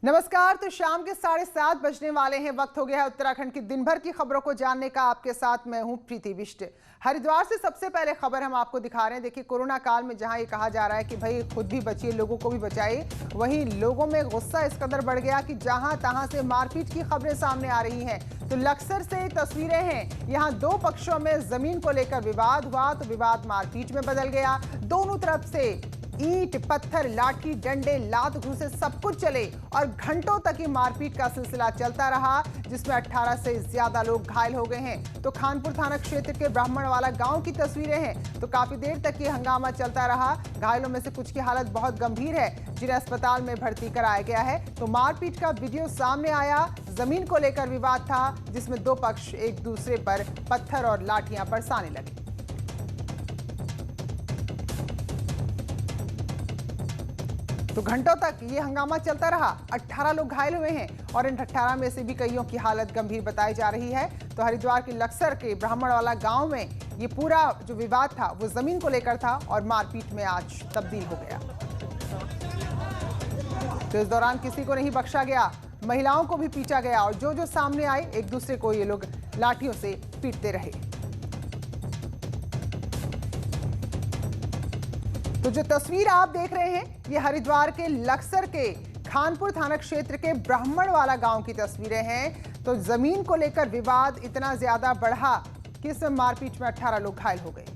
नमस्कार। तो शाम के 7:30 बजने वाले हैं। वक्त हो गया है उत्तराखंड की दिन भर की खबरों को जानने का। आपके साथ मैं हूं प्रीति बिष्ट। हरिद्वार से सबसे पहले खबर हम आपको दिखा रहे हैं। देखिए, कोरोना काल में जहां ये कहा जा रहा है कि भाई खुद भी बचिए, लोगों को भी बचाइए, वहीं लोगों में गुस्सा इस कदर बढ़ गया कि जहां तहां से मारपीट की खबरें सामने आ रही हैं। तो लक्सर से तस्वीरें हैं। यहाँ दो पक्षों में जमीन को लेकर विवाद हुआ तो विवाद मारपीट में बदल गया। दोनों तरफ से ईंट, पत्थर, लाठी, डंडे, लात, घूंसे सब कुछ चले और घंटों तक ये मारपीट का सिलसिला चलता रहा, जिसमें 18 से ज्यादा लोग घायल हो गए हैं। तो खानपुर थाना क्षेत्र के ब्राह्मणवाला गांव की तस्वीरें हैं। तो काफी देर तक ये हंगामा चलता रहा। घायलों में से कुछ की हालत बहुत गंभीर है, जिन्हें अस्पताल में भर्ती कराया गया है। तो मारपीट का वीडियो सामने आया। जमीन को लेकर विवाद था, जिसमें दो पक्ष एक दूसरे पर पत्थर और लाठियां बरसाने लगे। तो घंटों तक ये हंगामा चलता रहा। 18 लोग घायल हुए हैं और इन 18 में से भी कईयों की हालत गंभीर बताई जा रही है। तो हरिद्वार के लक्सर के ब्राह्मणवाला गांव में ये पूरा जो विवाद था वो जमीन को लेकर था और मारपीट में आज तब्दील हो गया। तो इस दौरान किसी को नहीं बख्शा गया, महिलाओं को भी पीटा गया और जो जो सामने आए एक दूसरे को ये लोग लाठियों से पीटते रहे। तो जो तस्वीर आप देख रहे हैं ये हरिद्वार के लक्सर के खानपुर थाना क्षेत्र के ब्राह्मणवाला गांव की तस्वीरें हैं। तो जमीन को लेकर विवाद इतना ज्यादा बढ़ा कि इस मारपीट में 18 लोग घायल हो गए।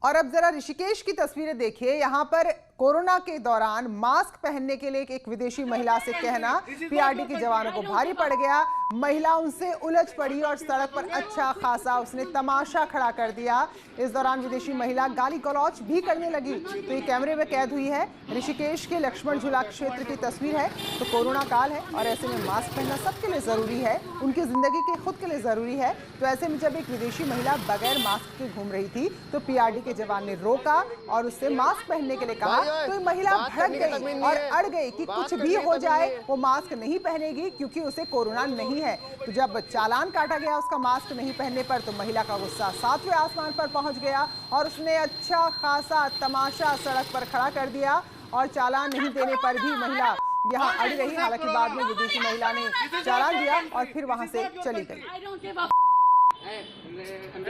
और अब जरा ऋषिकेश की तस्वीरें देखिए। यहां पर कोरोना के दौरान मास्क पहनने के लिए एक विदेशी महिला से कहना पीआरडी के जवानों को भारी पड़ गया। महिला उनसे उलझ पड़ी और सड़क पर अच्छा खासा उसने तमाशा खड़ा कर दिया। इस दौरान विदेशी महिला गाली गलौज भी करने लगी। तो ये कैमरे में कैद हुई है। ऋषिकेश के लक्ष्मण झूला क्षेत्र की तस्वीर है। तो कोरोना काल है और ऐसे में मास्क पहनना सबके लिए जरूरी है, उनकी जिंदगी के खुद के लिए जरूरी है। तो ऐसे में जब एक विदेशी महिला बगैर मास्क के घूम रही थी तो पीआरडी के जवान ने रोका और उससे मास्क पहनने के लिए कहा। तो ये महिला भड़क गई और अड़ गई कि कुछ भी हो जाए वो मास्क नहीं पहनेगी क्योंकि उसे कोरोना नहीं है। तो जब चालान काटा गया उसका मास्क नहीं पहनने पर तो महिला का गुस्सा 7वें आसमान पर पहुंच गया और उसने अच्छा खासा तमाशा सड़क पर खड़ा कर दिया और चालान नहीं देने पर भी महिला यहाँ अड़ी रही। हालांकि बाद में विदेशी महिला ने चालान दिया और फिर वहां से चली गई।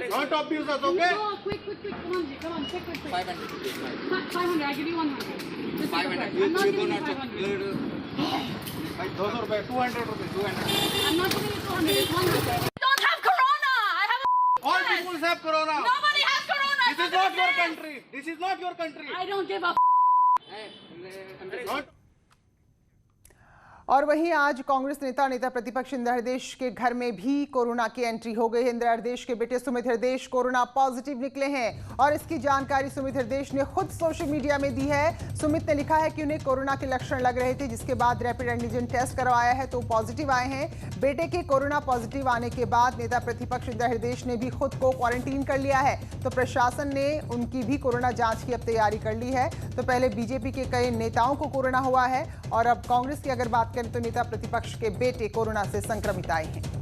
Not abuse us, okay? No, quick, come on, check quick. 500. 500, I give you 100. 500. I'm not giving you 500. 200 rupees, 200 rupees, 200. I'm not giving you 200, it's 100. I don't have corona! I have a All people have corona. Nobody has corona! This is not your country. This is not your country. I don't give a Not और वहीं आज कांग्रेस नेता प्रतिपक्ष इंदिरा हृदयेश के घर में भी corona की एंट्री हो गई है। इंदिरा हृदयेश के बेटे सुमित हृदयेश कोरोना पॉजिटिव निकले हैं और इसकी जानकारी सुमित हृदयेश ने खुद सोशल मीडिया में दी है। सुमित ने लिखा है कि उन्हें कोरोना के लक्षण लग रहे थे, जिसके बाद रैपिड एंटीजन टेस्ट करवाया है तो पॉजिटिव आए हैं। बेटे के कोरोना पॉजिटिव आने के बाद नेता प्रतिपक्ष इंदिरा हृदयेश ने भी खुद को क्वारंटीन कर लिया है। तो प्रशासन ने उनकी भी कोरोना जांच की अब तैयारी कर ली है। तो पहले बीजेपी के कई नेताओं को कोरोना हुआ है और अब कांग्रेस की अगर बात करें तो नेता प्रतिपक्ष के बेटे कोरोना से संक्रमित आए हैं।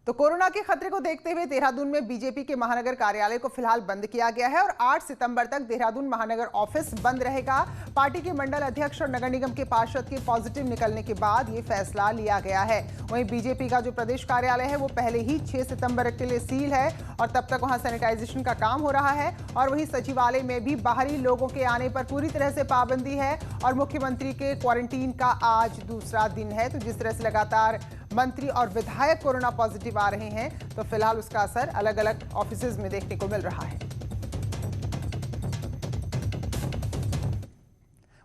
तो कोरोना के खतरे को देखते हुए देहरादून में बीजेपी के महानगर कार्यालय को फिलहाल बंद किया गया है और 8 सितंबर तक देहरादून महानगर ऑफिस बंद रहेगा। पार्टी के मंडल अध्यक्ष और नगर निगम के पार्षद के पॉजिटिव निकलने के बाद ये फैसला लिया गया है। वहीं बीजेपी का जो प्रदेश कार्यालय है वो पहले ही 6 सितंबर के लिए सील है और तब तक वहां सैनिटाइजेशन का काम हो रहा है। और वहीं सचिवालय में भी बाहरी लोगों के आने पर पूरी तरह से पाबंदी है और मुख्यमंत्री के क्वारंटीन का आज दूसरा दिन है। तो जिस तरह से लगातार मंत्री और विधायक कोरोना पॉजिटिव आ रहे हैं तो फिलहाल उसका असर अलग अलग ऑफिसेज में देखने को मिल रहा है।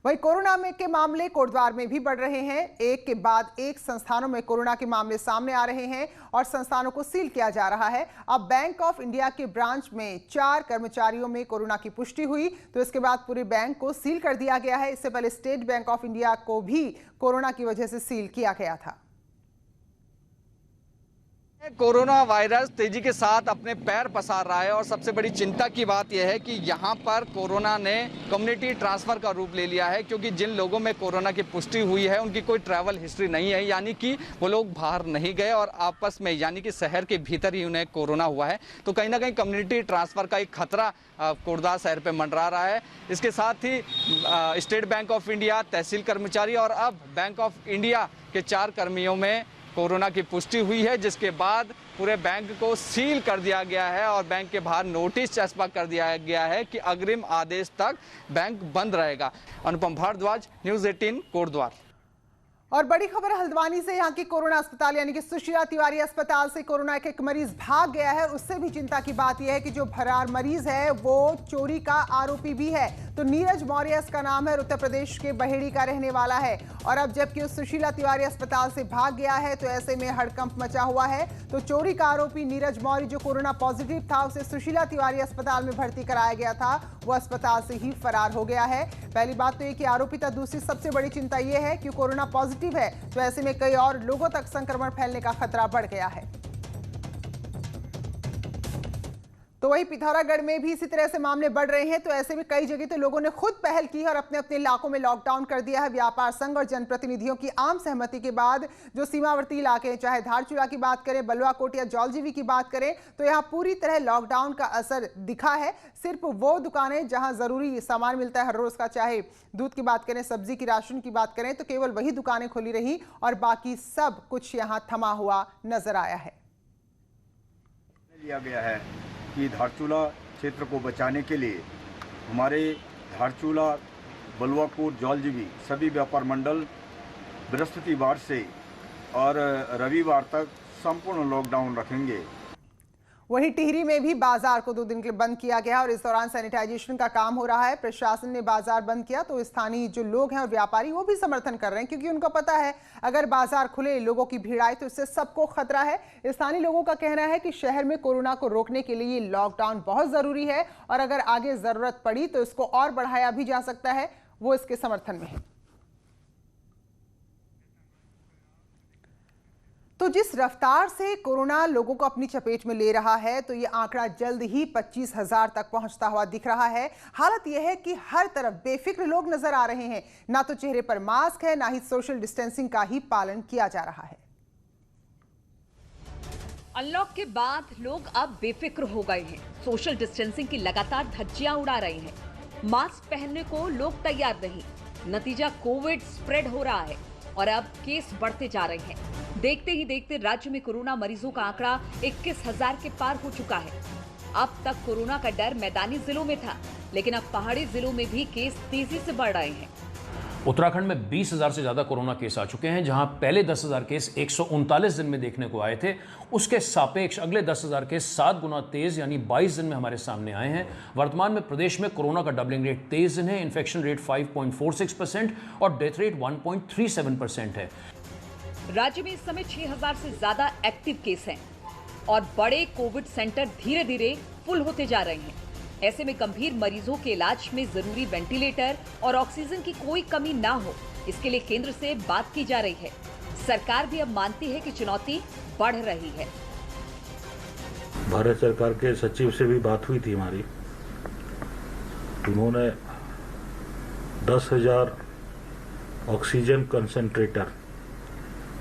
वहीं कोरोना में के मामले कोटद्वार में भी बढ़ रहे हैं। एक के बाद एक संस्थानों में कोरोना के मामले सामने आ रहे हैं और संस्थानों को सील किया जा रहा है। अब बैंक ऑफ इंडिया के ब्रांच में 4 कर्मचारियों में कोरोना की पुष्टि हुई तो इसके बाद पूरे बैंक को सील कर दिया गया है। इससे पहले स्टेट बैंक ऑफ इंडिया को भी कोरोना की वजह से सील किया गया था। कोरोना वायरस तेजी के साथ अपने पैर पसार रहा है और सबसे बड़ी चिंता की बात यह है कि यहाँ पर कोरोना ने कम्युनिटी ट्रांसफर का रूप ले लिया है, क्योंकि जिन लोगों में कोरोना की पुष्टि हुई है उनकी कोई ट्रैवल हिस्ट्री नहीं है, यानी कि वो लोग बाहर नहीं गए और आपस में यानी कि शहर के भीतर ही उन्हें कोरोना हुआ है। तो कहीं ना कहीं कम्युनिटी ट्रांसफर का एक खतरा कोटद्वार शहर पे मंडरा रहा है। इसके साथ ही स्टेट बैंक ऑफ इंडिया, तहसील कर्मचारी और अब बैंक ऑफ इंडिया के 4 कर्मियों में कोरोना की पुष्टि हुई है, जिसके बाद पूरे बैंक को सील कर दिया गया है और बैंक के बाहर नोटिस चस्पा कर दिया गया है कि अग्रिम आदेश तक बैंक बंद रहेगा। अनुपम भारद्वाज, न्यूज़ 18, कोटद्वार। और बड़ी खबर हल्द्वानी से, यहाँ की कोरोना अस्पताल यानी कि सुशीला तिवारी अस्पताल से कोरोना का एक मरीज भाग गया है। उससे भी चिंता की बात यह है कि जो फरार मरीज है वो चोरी का आरोपी भी है। तो नीरज मौर्य इसका नाम है, उत्तर प्रदेश के बहेड़ी का रहने वाला है। और अब जबकि उस सुशीला तिवारी अस्पताल से भाग गया है तो ऐसे में हड़कंप मचा हुआ है। तो चोरी का आरोपी नीरज मौर्य जो कोरोना पॉजिटिव था, उसे सुशीला तिवारी अस्पताल में भर्ती कराया गया था, वो अस्पताल से ही फरार हो गया है। पहली बात तो ये कि आरोपी था, दूसरी सबसे बड़ी चिंता यह है कि कोरोना पॉजिटिव है तो ऐसे में कई और लोगों तक संक्रमण फैलने का खतरा बढ़ गया है। तो वहीं पिथौरागढ़ में भी इसी तरह से मामले बढ़ रहे हैं। तो ऐसे में कई जगह तो लोगों ने खुद पहल की है और अपने अपने इलाकों में लॉकडाउन कर दिया है। व्यापार संघ और जनप्रतिनिधियों की आम सहमति के बाद जो सीमावर्ती इलाके, चाहे धारचूला की बात करें, बलुआकोट या जौलजीबी की बात करें, तो यहाँ पूरी तरह लॉकडाउन का असर दिखा है। सिर्फ वो दुकानें जहां जरूरी सामान मिलता है हर रोज का, चाहे दूध की बात करें, सब्जी की, राशन की बात करें, तो केवल वही दुकानें खुली रही और बाकी सब कुछ यहाँ थमा हुआ नजर आया है। लिया गया है कि धारचूला क्षेत्र को बचाने के लिए हमारे धारचूला, बलुआकोट, जौलजीबी सभी व्यापार मंडल बृहस्पतिवार से और रविवार तक संपूर्ण लॉकडाउन रखेंगे। वहीं टिहरी में भी बाजार को 2 दिन के लिए बंद किया गया और इस दौरान सैनिटाइजेशन का काम हो रहा है। प्रशासन ने बाजार बंद किया तो स्थानीय जो लोग हैं और व्यापारी वो भी समर्थन कर रहे हैं, क्योंकि उनको पता है अगर बाजार खुले, लोगों की भीड़ आए तो इससे सबको खतरा है। स्थानीय लोगों का कहना है कि शहर में कोरोना को रोकने के लिए लॉकडाउन बहुत जरूरी है और अगर आगे जरूरत पड़ी तो इसको और बढ़ाया भी जा सकता है, वो इसके समर्थन में है। तो जिस रफ्तार से कोरोना लोगों को अपनी चपेट में ले रहा है, तो ये आंकड़ा जल्द ही 25,000 तक पहुंचता हुआ दिख रहा है। हालत यह है कि हर तरफ बेफिक्र लोग नजर आ रहे हैं, ना तो चेहरे पर मास्क है, ना ही सोशल डिस्टेंसिंग का ही पालन किया जा रहा है। अनलॉक के बाद लोग अब बेफिक्र हो गए हैं। सोशल डिस्टेंसिंग की लगातार धज्जियां उड़ा रहे हैं। मास्क पहनने को लोग तैयार नहीं। नतीजा कोविड स्प्रेड हो रहा है और अब केस बढ़ते जा रहे हैं। देखते ही देखते राज्य में कोरोना मरीजों का आंकड़ा 21,000 के पार हो चुका है। अब तक कोरोना का डर मैदानी जिलों में था, लेकिन अब पहाड़ी जिलों में भी केस तेजी से बढ़ रहे हैं। उत्तराखंड में 20,000 से ज्यादा कोरोना केस आ चुके हैं, जहां पहले 10,000 केस 139 दिन में देखने को आए थे। उसके सापेक्ष अगले 10,000 केस 7 गुना तेज यानी 22 दिन में हमारे सामने आए हैं। वर्तमान में प्रदेश में कोरोना का डबलिंग रेट 23 दिन है, इन्फेक्शन रेट 5.46% और डेथ रेट 1.37% है। राज्य में इस समय 6,000 से ज्यादा एक्टिव केस हैं और बड़े कोविड सेंटर धीरे धीरे फुल होते जा रहे हैं। ऐसे में गंभीर मरीजों के इलाज में जरूरी वेंटिलेटर और ऑक्सीजन की कोई कमी ना हो, इसके लिए केंद्र से बात की जा रही है। सरकार भी अब मानती है कि चुनौती बढ़ रही है। भारत सरकार के सचिव से भी बात हुई थी हमारी, उन्होंने 10,000 ऑक्सीजन कंसंट्रेटर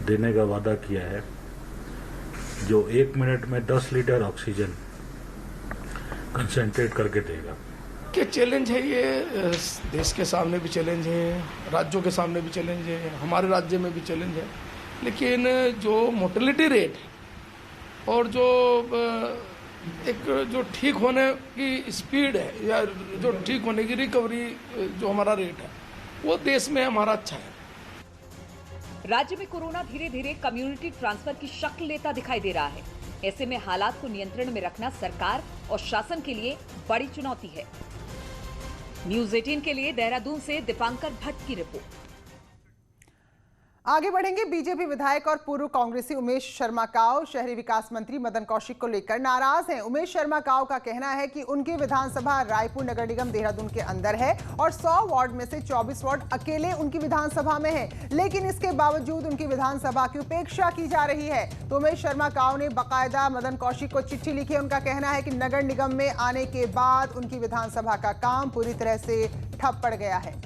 देने का वादा किया है, जो 1 मिनट में 10 लीटर ऑक्सीजन कंसंट्रेट करके देगा। क्या चैलेंज है ये, देश के सामने भी चैलेंज है, राज्यों के सामने भी चैलेंज है, हमारे राज्य में भी चैलेंज है। लेकिन जो मोर्टेलिटी रेट और जो ठीक होने की स्पीड है या जो ठीक होने की रिकवरी जो हमारा रेट है, वो देश में हमारा अच्छा है। राज्य में कोरोना धीरे धीरे कम्युनिटी ट्रांसफर की शक्ल लेता दिखाई दे रहा है। ऐसे में हालात को नियंत्रण में रखना सरकार और शासन के लिए बड़ी चुनौती है। न्यूज़ 18 के लिए देहरादून से दीपांकर भट्ट की रिपोर्ट। आगे बढ़ेंगे। बीजेपी विधायक और पूर्व कांग्रेसी उमेश शर्मा काव शहरी विकास मंत्री मदन कौशिक को लेकर नाराज हैं। उमेश शर्मा काव का कहना है कि उनकी विधानसभा रायपुर नगर निगम देहरादून के अंदर है और 100 वार्ड में से 24 वार्ड अकेले उनकी विधानसभा में है, लेकिन इसके बावजूद उनकी विधानसभा की उपेक्षा की जा रही है। तो उमेश शर्मा काव ने बाकायदा मदन कौशिक को चिट्ठी लिखी। उनका कहना है कि नगर निगम में आने के बाद उनकी विधानसभा का काम पूरी तरह से ठप पड़ गया है।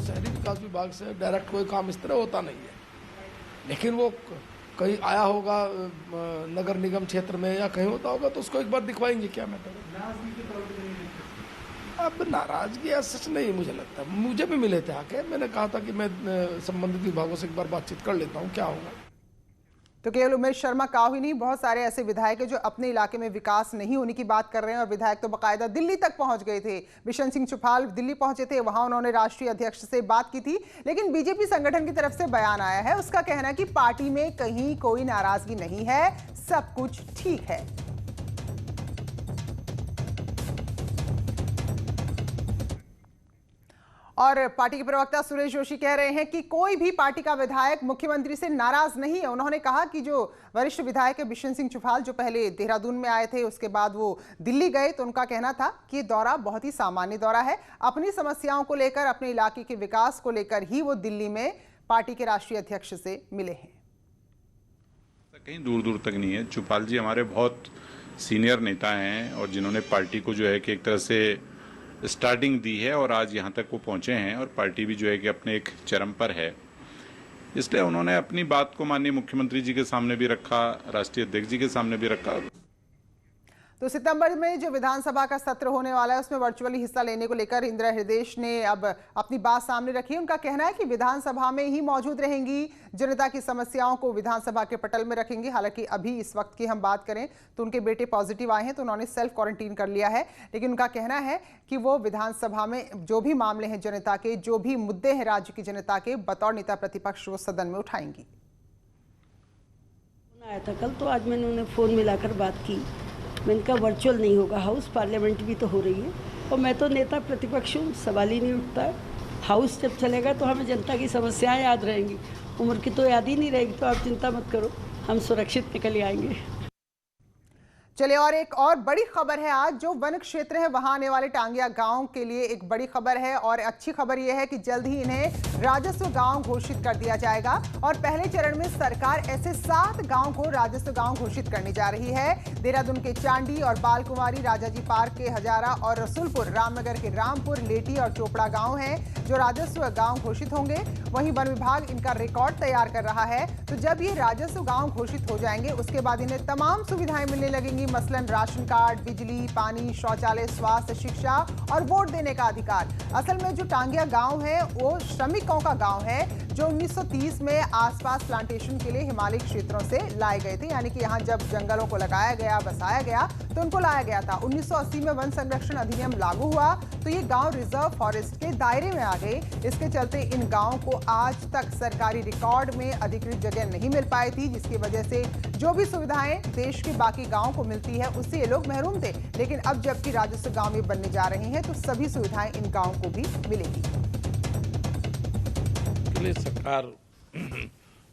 शहरी विकास विभाग से डायरेक्ट कोई काम इस तरह होता नहीं है, लेकिन वो कहीं आया होगा नगर निगम क्षेत्र में या कहीं होता होगा तो उसको एक बार दिखवाएंगे क्या मैटर है। अब नाराजगी सच नहीं मुझे लगता, मुझे भी मिले थे आके, मैंने कहा था कि मैं संबंधित विभागों से एक बार बातचीत कर लेता हूँ क्या होगा। तो केवल उमेश शर्मा काव ही नहीं, बहुत सारे ऐसे विधायक हैं जो अपने इलाके में विकास नहीं होने की बात कर रहे हैं और विधायक तो बाकायदा दिल्ली तक पहुंच गए थे। बिशन सिंह चुफाल दिल्ली पहुंचे थे, वहां उन्होंने राष्ट्रीय अध्यक्ष से बात की थी, लेकिन बीजेपी संगठन की तरफ से बयान आया है। उसका कहना है कि पार्टी में कहीं कोई नाराजगी नहीं है, सब कुछ ठीक है। और पार्टी के प्रवक्ता सुरेश जोशी कह रहे हैं कि कोई भी पार्टी का विधायक मुख्यमंत्री से नाराज नहीं है। उन्होंने कहा कि जो वरिष्ठ विधायक है बिशन सिंह चुफाल, जो पहले देहरादून में आए थे, उसके बाद वो दिल्ली गए, तो उनका कहना था कि ये दौरा बहुत ही सामान्य दौरा है। अपनी समस्याओं को लेकर, अपने इलाके के विकास को लेकर ही वो दिल्ली में पार्टी के राष्ट्रीय अध्यक्ष से मिले हैं। कहीं दूर दूर तक नहीं है। चुफाल जी हमारे बहुत सीनियर नेता हैं और जिन्होंने पार्टी को जो है कि एक तरह से स्टार्टिंग दी है और आज यहाँ तक वो पहुँचे हैं और पार्टी भी जो है कि अपने एक चरम पर है। इसलिए उन्होंने अपनी बात को माननीय मुख्यमंत्री जी के सामने भी रखा, राष्ट्रीय अध्यक्ष जी के सामने भी रखा। तो सितंबर में जो विधानसभा का सत्र होने वाला है उसमें वर्चुअली हिस्सा लेने को लेकर इंदिरा हृदयेश ने अब अपनी बात सामने रखी। उनका कहना है कि विधानसभा में ही मौजूद रहेंगी, जनता की समस्याओं को विधानसभा के पटल में रखेंगी। हालांकि अभी इस वक्त की हम बात करें तो उनके बेटे पॉजिटिव आए हैं, तो उन्होंने सेल्फ क्वारंटीन कर लिया है, लेकिन उनका कहना है कि वो विधानसभा में जो भी मामले हैं जनता के, जो भी मुद्दे हैं राज्य की जनता के, बतौर नेता प्रतिपक्ष वो सदन में उठाएंगी। आया था कल, तो आज मैंने उन्हें फोन मिलाकर बात की। मैंने कहा वर्चुअल नहीं होगा, हाउस पार्लियामेंट भी तो हो रही है और मैं तो नेता प्रतिपक्ष हूँ, सवाल ही नहीं उठता है। हाउस जब चलेगा तो हमें जनता की समस्याएं याद रहेंगी, उम्र की तो याद ही नहीं रहेगी। तो आप चिंता मत करो, हम सुरक्षित निकल आएंगे। चलिए, और एक और बड़ी खबर है आज, जो वन क्षेत्र है वहां आने वाले टांगिया गांव के लिए एक बड़ी खबर है। और अच्छी खबर यह है कि जल्द ही इन्हें राजस्व गांव घोषित कर दिया जाएगा और पहले चरण में सरकार ऐसे 7 गांव को राजस्व गांव घोषित करने जा रही है। देहरादून के चांडी और बालकुमारी, राजाजी पार्क के हजारा और रसूलपुर, रामनगर के रामपुर, लेटी और चोपड़ा गांव हैं जो राजस्व गांव घोषित होंगे। वहीं वन विभाग इनका रिकॉर्ड तैयार कर रहा है। तो जब ये राजस्व गांव घोषित हो जाएंगे उसके बाद इन्हें तमाम सुविधाएं मिलने लगेंगी, मसलन राशन कार्ड, बिजली, पानी, शौचालय, स्वास्थ्य, शिक्षा और वोट देने का अधिकार। असल में जो टांगिया गांव है वो श्रमिकों का गांव है जो 1930 में आसपास प्लांटेशन के लिए हिमालयी क्षेत्रों से लाए गए थे। यानी कि यहाँ जब जंगलों को लगाया गया, बसाया गया, तो उनको लाया गया था। 1980 में वन संरक्षण अधिनियम लागू हुआ तो ये गांव रिजर्व फॉरेस्ट के दायरे में आ गए। इसके चलते इन गांवों को आज तक सरकारी रिकॉर्ड में अधिकृत जगह नहीं मिल पाई थी, जिसकी वजह से जो भी सुविधाएं देश के बाकी गांवों को मिलती है उससे ये लोग महरूम थे। लेकिन अब जबकि राजस्व गांव में बनने जा रही हैं तो सभी सुविधाएं इन गांवों को भी मिलेगी। सरकार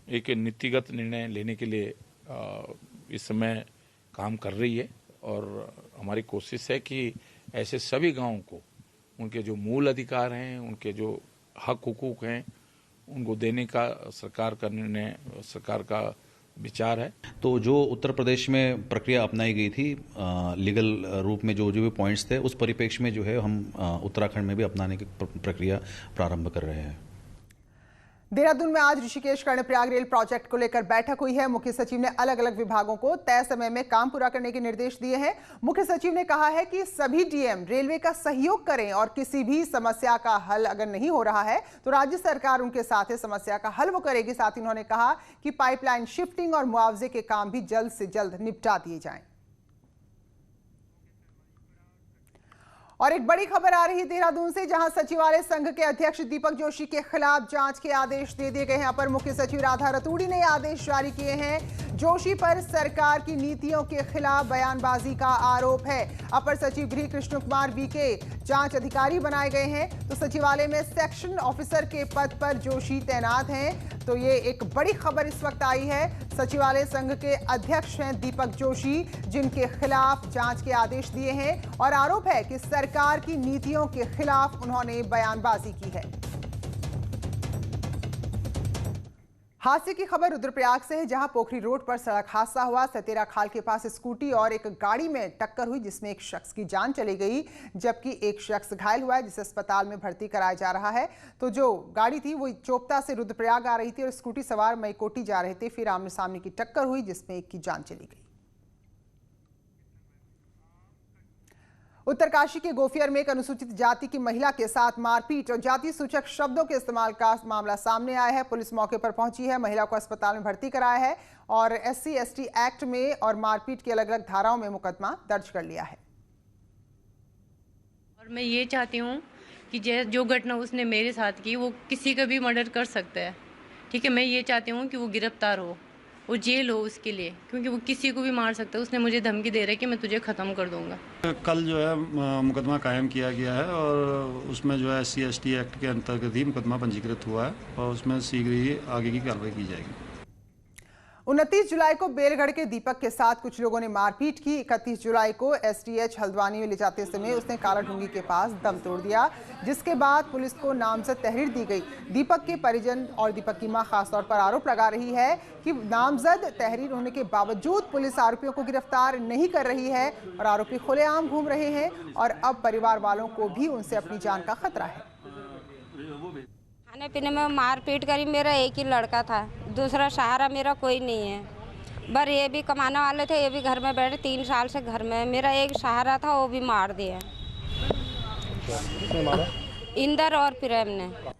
एक नीतिगत निर्णय लेने के लिए इस समय काम कर रही है और हमारी कोशिश है कि ऐसे सभी गांवों को उनके जो मूल अधिकार हैं, उनके जो हक हुकूक हैं, उनको देने का सरकार का निर्णय, सरकार का विचार है। तो जो उत्तर प्रदेश में प्रक्रिया अपनाई गई थी लीगल रूप में, जो भी पॉइंट्स थे, उस परिप्रेक्ष्य में जो है हम उत्तराखंड में भी अपनाने की प्रक्रिया प्रारंभ कर रहे हैं। देहरादून में आज ऋषिकेश कर्णप्रयाग रेल प्रोजेक्ट को लेकर बैठक हुई है। मुख्य सचिव ने अलग अलग विभागों को तय समय में काम पूरा करने के निर्देश दिए हैं। मुख्य सचिव ने कहा है कि सभी डीएम रेलवे का सहयोग करें और किसी भी समस्या का हल अगर नहीं हो रहा है तो राज्य सरकार उनके साथ है, समस्या का हल वो करेगी। साथ ही उन्होंने कहा कि पाइपलाइन शिफ्टिंग और मुआवजे के काम भी जल्द से जल्द निपटा दिए जाएं। और एक बड़ी खबर आ रही है देहरादून से, जहां सचिवालय संघ के अध्यक्ष दीपक जोशी के खिलाफ जांच के आदेश दे दिए गए हैं। अपर मुख्य सचिव राधा रतूड़ी ने आदेश जारी किए हैं। जोशी पर सरकार की नीतियों के खिलाफ बयानबाजी का आरोप है। अपर सचिव गृह कृष्ण कुमार बीके जांच अधिकारी बनाए गए हैं, तो सचिवालय में सेक्शन ऑफिसर के पद पर जोशी तैनात हैं। तो ये एक बड़ी खबर इस वक्त आई है। सचिवालय संघ के अध्यक्ष हैं दीपक जोशी, जिनके खिलाफ जांच के आदेश दिए हैं और आरोप है कि सरकार की नीतियों के खिलाफ उन्होंने बयानबाजी की है। हादसे की खबर रुद्रप्रयाग से है, जहां पोखरी रोड पर सड़क हादसा हुआ। सतेरा खाल के पास स्कूटी और एक गाड़ी में टक्कर हुई, जिसमें एक शख्स की जान चली गई, जबकि एक शख्स घायल हुआ है, जिसे अस्पताल में भर्ती कराया जा रहा है। तो जो गाड़ी थी वो चोपता से रुद्रप्रयाग आ रही थी और स्कूटी सवार मईकोटी जा रहे थे। फिर आमने सामने की टक्कर हुई, जिसमें एक की जान चली गई। उत्तरकाशी के गोफियर में एक अनुसूचित जाति की महिला के साथ मारपीट और जाति सूचक शब्दों के इस्तेमाल का मामला सामने आया है। पुलिस मौके पर पहुंची है, महिला को अस्पताल में भर्ती कराया है और SC/ST एक्ट में और मारपीट की अलग अलग धाराओं में मुकदमा दर्ज कर लिया है। और मैं ये चाहती हूँ कि जो घटना उसने मेरे साथ की, वो किसी का भी मर्डर कर सकता है, ठीक है। मैं ये चाहती हूँ कि वो गिरफ्तार हो, वो जेल हो उसके लिए, क्योंकि वो किसी को भी मार सकता है। उसने मुझे धमकी दे रहा है कि मैं तुझे ख़त्म कर दूंगा। कल जो है मुकदमा कायम किया गया है और उसमें जो है SC/ST एक्ट के अंतर्गत ही मुकदमा पंजीकृत हुआ है और उसमें शीघ्र ही आगे की कार्रवाई की जाएगी। 29 जुलाई को बेलगढ़ के दीपक के साथ कुछ लोगों ने मारपीट की। 31 जुलाई को SDH हल्द्वानी में ले जाते समय उसने काला ढूंगी के पास दम तोड़ दिया, जिसके बाद पुलिस को नामजद तहरीर दी गई। दीपक के परिजन और दीपक की मां खासतौर पर आरोप लगा रही है कि नामजद तहरीर होने के बावजूद पुलिस आरोपियों को गिरफ्तार नहीं कर रही है और आरोपी खुलेआम घूम रहे हैं और अब परिवार वालों को भी उनसे अपनी जान का खतरा है। खाने पीने में मारपीट करी। मेरा एक ही लड़का था, दूसरा सहारा मेरा कोई नहीं है। बर ये भी कमाने वाले थे, ये भी घर में बैठे 3 साल से घर में। मेरा एक सहारा था, वो भी मार दिया इंदर और प्रेम ने।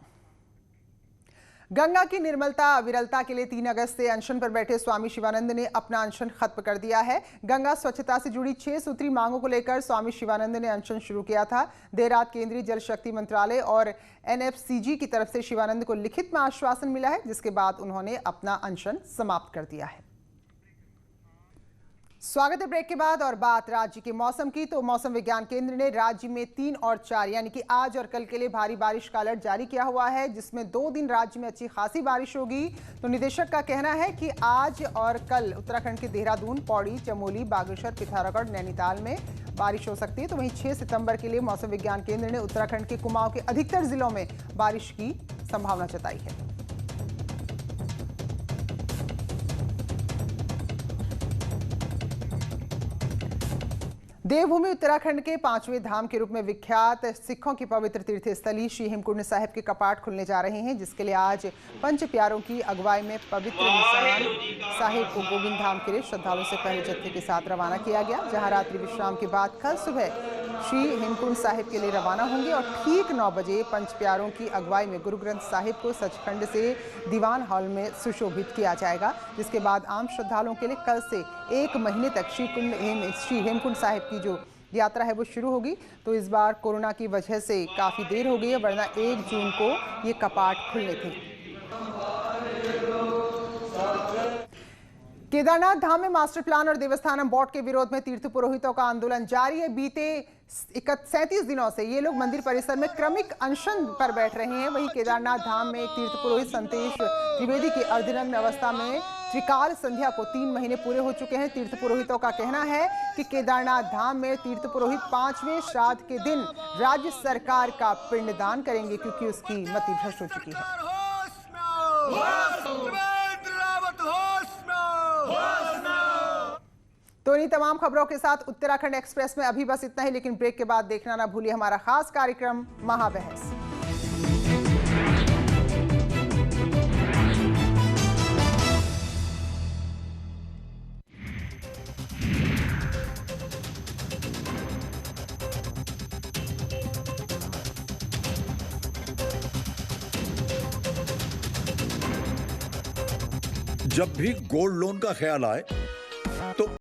गंगा की निर्मलता अविरलता के लिए 3 अगस्त से अनशन पर बैठे स्वामी शिवानंद ने अपना अनशन खत्म कर दिया है। गंगा स्वच्छता से जुड़ी 6 सूत्री मांगों को लेकर स्वामी शिवानंद ने अनशन शुरू किया था। देर रात केंद्रीय जल शक्ति मंत्रालय और NFCG की तरफ से शिवानंद को लिखित में आश्वासन मिला है, जिसके बाद उन्होंने अपना अनशन समाप्त कर दिया है। स्वागत है ब्रेक के बाद और बात राज्य के मौसम की। तो मौसम विज्ञान केंद्र ने राज्य में 3 और 4 यानी कि आज और कल के लिए भारी बारिश का अलर्ट जारी किया हुआ है, जिसमें 2 दिन राज्य में अच्छी खासी बारिश होगी। तो निदेशक का कहना है कि आज और कल उत्तराखंड के देहरादून, पौड़ी, चमोली, बागेश्वर, पिथौरागढ़, नैनीताल में बारिश हो सकती है। तो वहीं 6 सितंबर के लिए मौसम विज्ञान केंद्र ने उत्तराखंड के कुमाऊं के अधिकतर जिलों में बारिश की संभावना जताई है। देवभूमि उत्तराखंड के 5वें धाम के रूप में विख्यात सिखों की पवित्र तीर्थ स्थली श्री हेमकुंड साहिब के कपाट खुलने जा रहे हैं, जिसके लिए आज पंच प्यारों की अगुवाई में पवित्र निशान साहिब को गोविंद धाम के लिए श्रद्धालुओं से पहले जत्थे के साथ रवाना किया गया, जहां रात्रि विश्राम के बाद कल सुबह श्री हेमकुंड साहिब के लिए रवाना होंगे और ठीक 9 बजे पंच प्यारों की अगुवाई में गुरु ग्रंथ साहिब को सचखंड से दीवान हॉल में सुशोभित किया जाएगा, जिसके बाद आम श्रद्धालुओं के लिए कल से 1 महीने तक श्री हेमकुंड साहिब की जो यात्रा है वो शुरू होगी। तो इस बार कोरोना की वजह से काफ़ी देर हो गई है, वरना 1 जून को ये कपाट खुलने थे। केदारनाथ धाम में मास्टर प्लान और देवस्थानम बोर्ड के विरोध में तीर्थ पुरोहितों का आंदोलन जारी है। बीते 37 दिनों से ये लोग मंदिर परिसर में क्रमिक अनशन पर बैठ रहे हैं। वहीं केदारनाथ धाम में एक तीर्थ पुरोहित संतेश त्रिवेदी की अर्धनग्न अवस्था में त्रिकाल संध्या को 3 महीने पूरे हो चुके हैं। तीर्थ पुरोहितों का कहना है कि केदारनाथ धाम में तीर्थ पुरोहित 5वें श्राद्ध के दिन राज्य सरकार का पिंडदान करेंगे, क्योंकि उसकी मति भ्रष्ट हो चुकी है। तो इन्हीं तमाम खबरों के साथ उत्तराखंड एक्सप्रेस में अभी बस इतना ही, लेकिन ब्रेक के बाद देखना ना भूलिए हमारा खास कार्यक्रम महाबहस। जब भी गोल्ड लोन का ख्याल आए तो